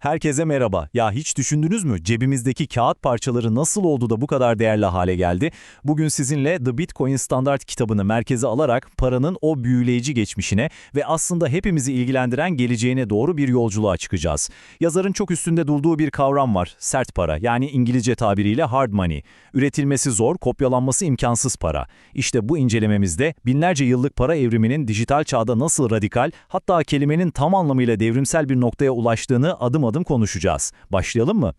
Herkese merhaba. Ya hiç düşündünüz mü? Cebimizdeki kağıt parçaları nasıl oldu da bu kadar değerli hale geldi? Bugün sizinle The Bitcoin Standard kitabını merkeze alarak paranın o büyüleyici geçmişine ve aslında hepimizi ilgilendiren geleceğine doğru bir yolculuğa çıkacağız. Yazarın çok üstünde durduğu bir kavram var. Sert para, yani İngilizce tabiriyle hard money. Üretilmesi zor, kopyalanması imkansız para. İşte bu incelememizde binlerce yıllık para evriminin dijital çağda nasıl radikal, hatta kelimenin tam anlamıyla devrimsel bir noktaya ulaştığını adım adım konuşacağız. Başlayalım mı?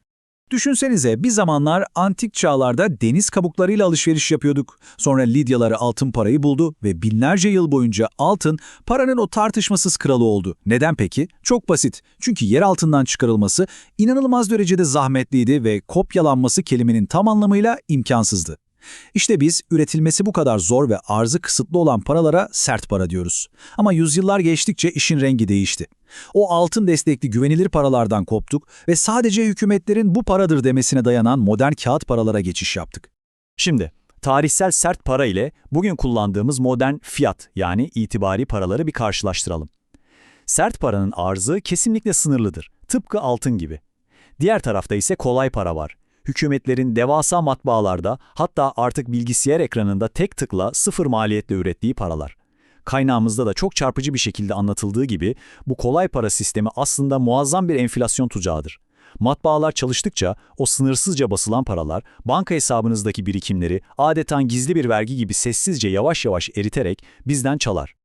Düşünsenize bir zamanlar antik çağlarda deniz kabuklarıyla alışveriş yapıyorduk. Sonra Lidyaları altın parayı buldu ve binlerce yıl boyunca altın paranın o tartışmasız kralı oldu. Neden peki? Çok basit. Çünkü yer altından çıkarılması inanılmaz derecede zahmetliydi ve kopyalanması kelimenin tam anlamıyla imkansızdı. İşte biz üretilmesi bu kadar zor ve arzı kısıtlı olan paralara sert para diyoruz. Ama yüzyıllar geçtikçe işin rengi değişti. O altın destekli güvenilir paralardan koptuk ve sadece hükümetlerin bu paradır demesine dayanan modern kağıt paralara geçiş yaptık. Şimdi, tarihsel sert para ile bugün kullandığımız modern fiyat, yani itibari paraları bir karşılaştıralım. Sert paranın arzı kesinlikle sınırlıdır. Tıpkı altın gibi. Diğer tarafta ise kolay para var. Hükümetlerin devasa matbaalarda, hatta artık bilgisayar ekranında tek tıkla sıfır maliyetle ürettiği paralar. Kaynağımızda da çok çarpıcı bir şekilde anlatıldığı gibi bu kolay para sistemi aslında muazzam bir enflasyon tuzağıdır. Matbaalar çalıştıkça o sınırsızca basılan paralar banka hesabınızdaki birikimleri adeta gizli bir vergi gibi sessizce yavaş yavaş eriterek bizden çalar.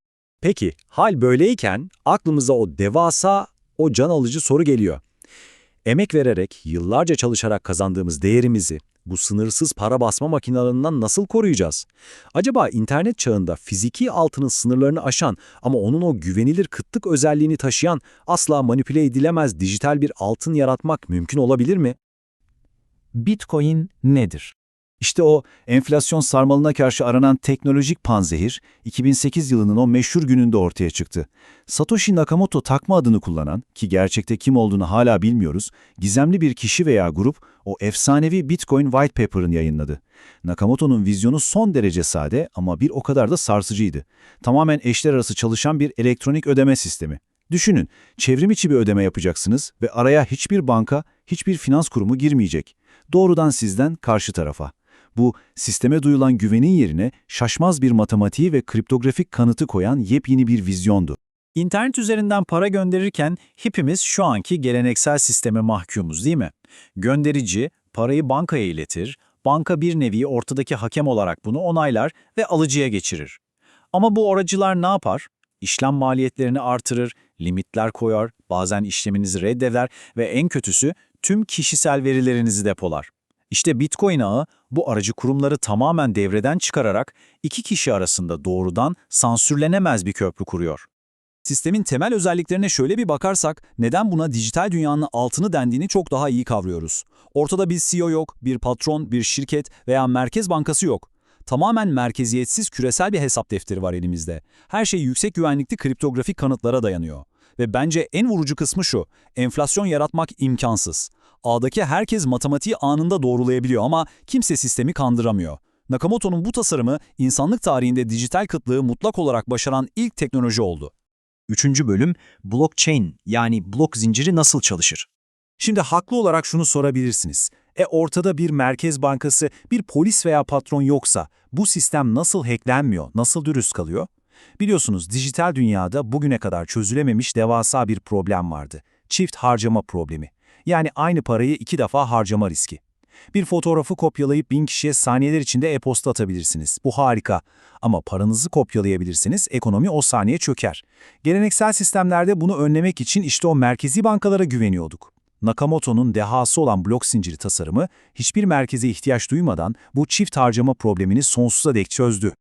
Peki, hal böyleyken aklımıza o devasa, o can alıcı soru geliyor. Emek vererek, yıllarca çalışarak kazandığımız değerimizi bu sınırsız para basma makinelerinden nasıl koruyacağız? Acaba internet çağında fiziki altının sınırlarını aşan ama onun o güvenilir kıtlık özelliğini taşıyan asla manipüle edilemez dijital bir altın yaratmak mümkün olabilir mi? Bitcoin nedir? İşte o enflasyon sarmalına karşı aranan teknolojik panzehir, 2008 yılının o meşhur gününde ortaya çıktı. Satoshi Nakamoto takma adını kullanan, ki gerçekte kim olduğunu hala bilmiyoruz, gizemli bir kişi veya grup o efsanevi Bitcoin White Paper'ını yayınladı. Nakamoto'nun vizyonu son derece sade ama bir o kadar da sarsıcıydı. Tamamen eşler arası çalışan bir elektronik ödeme sistemi. Düşünün, çevrim içi bir ödeme yapacaksınız ve araya hiçbir banka, hiçbir finans kurumu girmeyecek. Doğrudan sizden karşı tarafa. Bu, sisteme duyulan güvenin yerine şaşmaz bir matematiği ve kriptografik kanıtı koyan yepyeni bir vizyondu. İnternet üzerinden para gönderirken hepimiz şu anki geleneksel sisteme mahkumuz, değil mi? Gönderici parayı bankaya iletir, banka bir nevi ortadaki hakem olarak bunu onaylar ve alıcıya geçirir. Ama bu aracılar ne yapar? İşlem maliyetlerini artırır, limitler koyar, bazen işleminizi reddeder ve en kötüsü tüm kişisel verilerinizi depolar. İşte Bitcoin ağı bu aracı kurumları tamamen devreden çıkararak iki kişi arasında doğrudan sansürlenemez bir köprü kuruyor. Sistemin temel özelliklerine şöyle bir bakarsak, neden buna dijital dünyanın altını dendiğini çok daha iyi kavruyoruz. Ortada bir CEO yok, bir patron, bir şirket veya merkez bankası yok. Tamamen merkeziyetsiz küresel bir hesap defteri var elimizde. Her şey yüksek güvenlikli kriptografik kanıtlara dayanıyor. Ve bence en vurucu kısmı şu, enflasyon yaratmak imkansız. Ağdaki herkes matematiği anında doğrulayabiliyor ama kimse sistemi kandıramıyor. Nakamoto'nun bu tasarımı insanlık tarihinde dijital kıtlığı mutlak olarak başaran ilk teknoloji oldu. 3. bölüm, blockchain yani blok zinciri nasıl çalışır? Şimdi haklı olarak şunu sorabilirsiniz. Ortada bir merkez bankası, bir polis veya patron yoksa bu sistem nasıl hacklenmiyor, nasıl dürüst kalıyor? Biliyorsunuz dijital dünyada bugüne kadar çözülememiş devasa bir problem vardı. Çift harcama problemi. Yani aynı parayı 2 defa harcama riski. Bir fotoğrafı kopyalayıp 1000 kişiye saniyeler içinde e-posta atabilirsiniz. Bu harika. Ama paranızı kopyalayabilirsiniz, ekonomi o saniye çöker. Geleneksel sistemlerde bunu önlemek için işte o merkezi bankalara güveniyorduk. Nakamoto'nun dehası olan blok zinciri tasarımı hiçbir merkeze ihtiyaç duymadan bu çift harcama problemini sonsuza dek çözdü.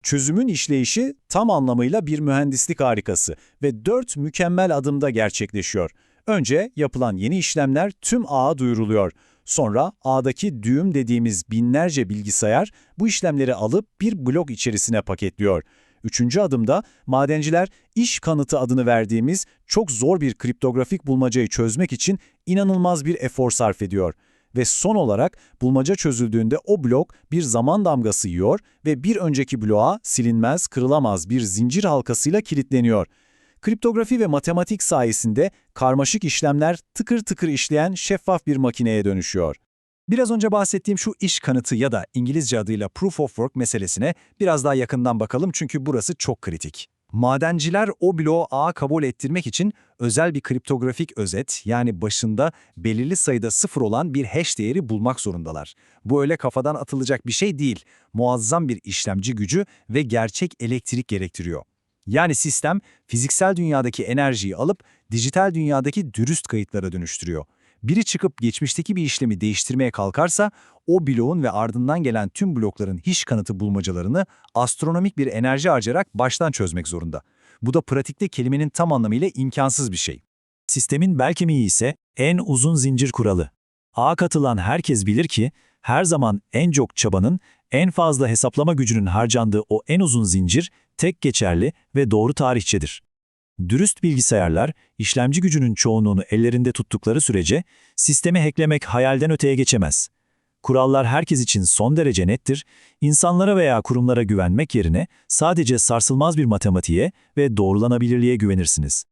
Çözümün işleyişi tam anlamıyla bir mühendislik harikası ve 4 mükemmel adımda gerçekleşiyor. Önce yapılan yeni işlemler tüm ağa duyuruluyor. Sonra ağdaki düğüm dediğimiz binlerce bilgisayar bu işlemleri alıp bir blok içerisine paketliyor. 3. adımda madenciler iş kanıtı adını verdiğimiz çok zor bir kriptografik bulmacayı çözmek için inanılmaz bir efor sarf ediyor. Ve son olarak bulmaca çözüldüğünde o blok bir zaman damgası yiyor ve bir önceki bloğa silinmez, kırılamaz bir zincir halkasıyla kilitleniyor. Kriptografi ve matematik sayesinde karmaşık işlemler tıkır tıkır işleyen şeffaf bir makineye dönüşüyor. Biraz önce bahsettiğim şu iş kanıtı ya da İngilizce adıyla proof of work meselesine biraz daha yakından bakalım çünkü burası çok kritik. Madenciler o bloğu ağa kabul ettirmek için özel bir kriptografik özet, yani başında belirli sayıda sıfır olan bir hash değeri bulmak zorundalar. Bu öyle kafadan atılacak bir şey değil. Muazzam bir işlemci gücü ve gerçek elektrik gerektiriyor. Yani sistem fiziksel dünyadaki enerjiyi alıp dijital dünyadaki dürüst kayıtlara dönüştürüyor. Biri çıkıp geçmişteki bir işlemi değiştirmeye kalkarsa o bloğun ve ardından gelen tüm blokların hash kanıtı bulmacalarını astronomik bir enerji harcayarak baştan çözmek zorunda. Bu da pratikte kelimenin tam anlamıyla imkansız bir şey. Sistemin bel kemiği ise en uzun zincir kuralı. Ağa katılan herkes bilir ki her zaman en çok çabanın, en fazla hesaplama gücünün harcandığı o en uzun zincir tek geçerli ve doğru tarihçedir. Dürüst bilgisayarlar, işlemci gücünün çoğunluğunu ellerinde tuttukları sürece sistemi hacklemek hayalden öteye geçemez. Kurallar herkes için son derece nettir, insanlara veya kurumlara güvenmek yerine sadece sarsılmaz bir matematiğe ve doğrulanabilirliğe güvenirsiniz.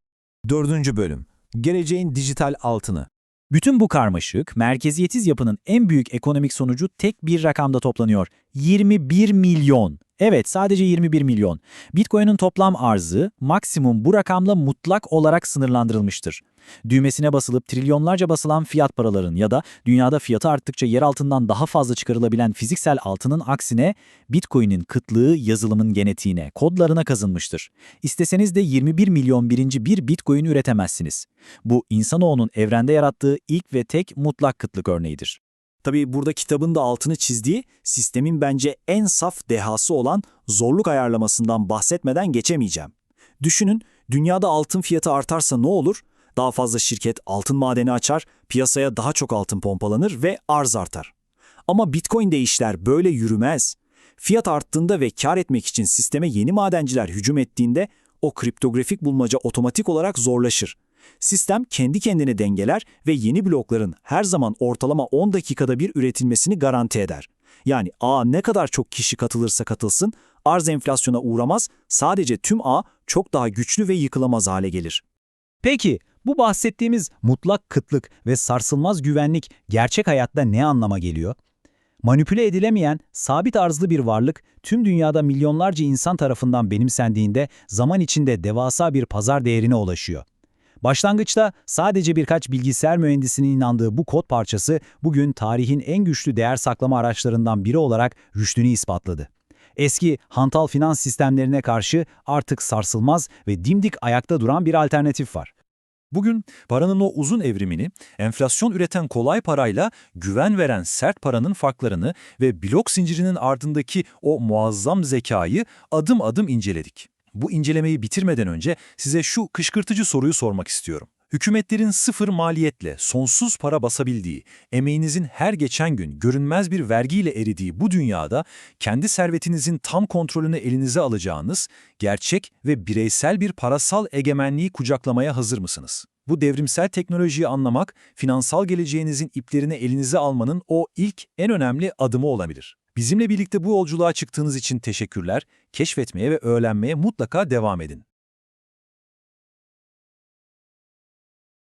4. Bölüm. Geleceğin dijital altını. Bütün bu karmaşık, merkeziyetsiz yapının en büyük ekonomik sonucu tek bir rakamda toplanıyor. 21 milyon. Evet, sadece 21 milyon. Bitcoin'in toplam arzı maksimum bu rakamla mutlak olarak sınırlandırılmıştır. Düğmesine basılıp trilyonlarca basılan fiyat paraların ya da dünyada fiyatı arttıkça yer altından daha fazla çıkarılabilen fiziksel altının aksine Bitcoin'in kıtlığı yazılımın genetiğine, kodlarına kazınmıştır. İsteseniz de 21 milyon birinci bir Bitcoin üretemezsiniz. Bu insanoğlunun evrende yarattığı ilk ve tek mutlak kıtlık örneğidir. Tabii burada kitabın da altını çizdiği, sistemin bence en saf dehası olan zorluk ayarlamasından bahsetmeden geçemeyeceğim. Düşünün, dünyada altın fiyatı artarsa ne olur? Daha fazla şirket altın madeni açar, piyasaya daha çok altın pompalanır ve arz artar. Ama Bitcoin'de işler böyle yürümez. Fiyat arttığında ve kar etmek için sisteme yeni madenciler hücum ettiğinde o kriptografik bulmaca otomatik olarak zorlaşır. Sistem kendi kendini dengeler ve yeni blokların her zaman ortalama 10 dakikada bir üretilmesini garanti eder. Yani ağa ne kadar çok kişi katılırsa katılsın, arz enflasyona uğramaz, sadece tüm ağ çok daha güçlü ve yıkılamaz hale gelir. Peki, bu bahsettiğimiz mutlak kıtlık ve sarsılmaz güvenlik gerçek hayatta ne anlama geliyor? Manipüle edilemeyen, sabit arzlı bir varlık tüm dünyada milyonlarca insan tarafından benimsendiğinde zaman içinde devasa bir pazar değerine ulaşıyor. Başlangıçta sadece birkaç bilgisayar mühendisinin inandığı bu kod parçası bugün tarihin en güçlü değer saklama araçlarından biri olarak rüştünü ispatladı. Eski hantal finans sistemlerine karşı artık sarsılmaz ve dimdik ayakta duran bir alternatif var. Bugün paranın o uzun evrimini, enflasyon üreten kolay parayla güven veren sert paranın farklarını ve blok zincirinin ardındaki o muazzam zekayı adım adım inceledik. Bu incelemeyi bitirmeden önce size şu kışkırtıcı soruyu sormak istiyorum. Hükümetlerin sıfır maliyetle sonsuz para basabildiği, emeğinizin her geçen gün görünmez bir vergiyle eridiği bu dünyada kendi servetinizin tam kontrolünü elinize alacağınız, gerçek ve bireysel bir parasal egemenliği kucaklamaya hazır mısınız? Bu devrimsel teknolojiyi anlamak, finansal geleceğinizin iplerini elinize almanın o ilk en önemli adımı olabilir. Bizimle birlikte bu yolculuğa çıktığınız için teşekkürler, keşfetmeye ve öğrenmeye mutlaka devam edin.